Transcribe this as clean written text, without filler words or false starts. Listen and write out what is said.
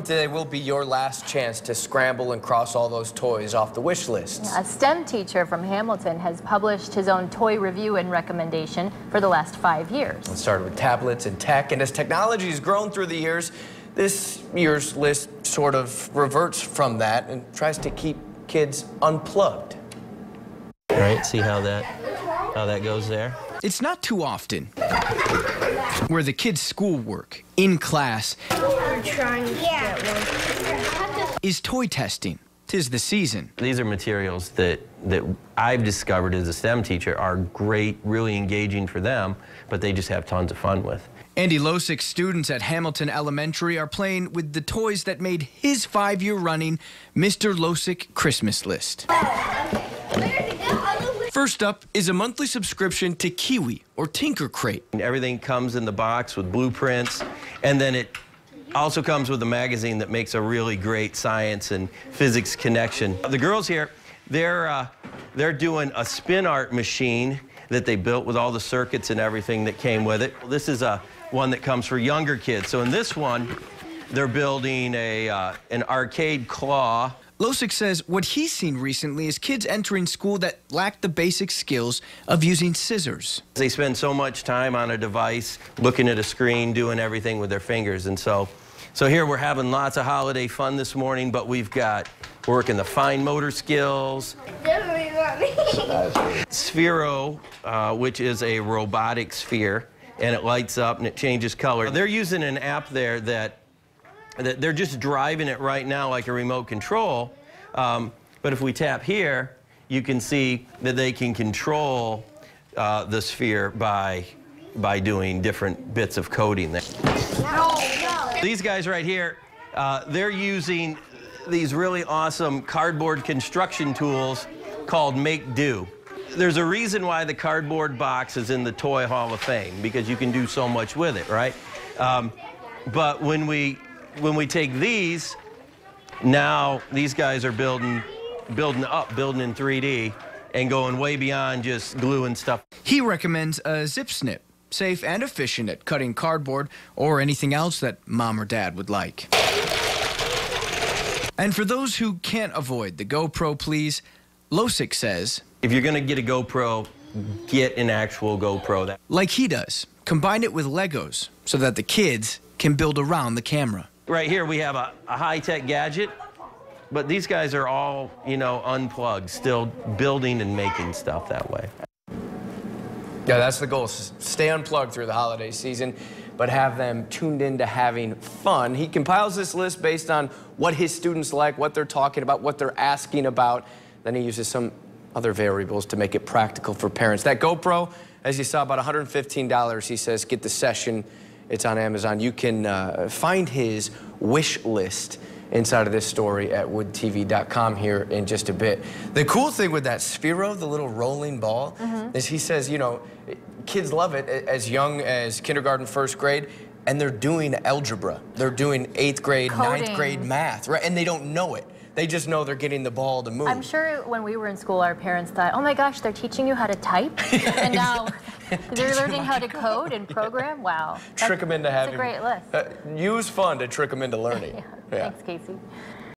Today will be your last chance to scramble and cross all those toys off the wish list. A STEM teacher from Hamilton has published his own toy review and recommendation for the last 5 years. It started with tablets and tech, and as technology has grown through the years, this year's list sort of reverts from that and tries to keep kids unplugged. All right, see how that goes there? It's not too often where the kids' schoolwork in class is toy testing. 'Tis the season. These are materials that I've discovered as a STEM teacher are great, really engaging for them, but they just have tons of fun with. Andy Losick's students at Hamilton Elementary are playing with the toys that made his 5-year running Mr. Losick Christmas list. First up is a monthly subscription to Kiwi or Tinker Crate. Everything comes in the box with blueprints, and then it also comes with a magazine that makes a really great science and physics connection. The girls here, they're doing a spin art machine that they built with all the circuits and everything that came with it. This is one that comes for younger kids. So in this one, they're building an arcade claw. Losick says what he's seen recently is kids entering school that lack the basic skills of using scissors. They spend so much time on a device, looking at a screen, doing everything with their fingers. And so here we're having lots of holiday fun this morning, but we're working the fine motor skills. Sphero, which is a robotic sphere, and it lights up and it changes color. They're using an app there that they're just driving it right now like a remote control, but if we tap here, you can see that they can control the sphere by doing different bits of coding there. These guys right here, they're using these really awesome cardboard construction tools called Make Do. There's a reason why the cardboard box is in the Toy Hall of Fame, because you can do so much with it, right? But when we take these, now these guys are building in 3D and going way beyond just glue and stuff. He recommends a zip snip, safe and efficient at cutting cardboard or anything else that mom or dad would like. And for those who can't avoid the GoPro, please, Losick says, if you're going to get a GoPro, get an actual GoPro. Like he does, combine it with Legos so that the kids can build around the camera. Right here we have a high-tech gadget, but these guys are all, unplugged, still building and making stuff that way. Yeah, that's the goal. Stay unplugged through the holiday season, but have them tuned into having fun. He compiles this list based on what his students like, what they're talking about, what they're asking about. Then he uses some other variables to make it practical for parents. That GoPro, as you saw, about $115. He says, get the session. It's on Amazon. You can find his wish list inside of this story at woodtv.com here in just a bit. The cool thing with that Sphero, the little rolling ball, is he says, kids love it as young as kindergarten, first grade, and they're doing algebra. They're doing 8th grade, Coding. 9th grade math, right? And they don't know it. They just know they're getting the ball to move. I'm sure when we were in school, our parents thought, oh my gosh, they're teaching you how to type? And now they're learning how to code and program? Wow. Trick them into having... That's a great list. Use fun to trick them into learning. Yeah. Thanks, Casey.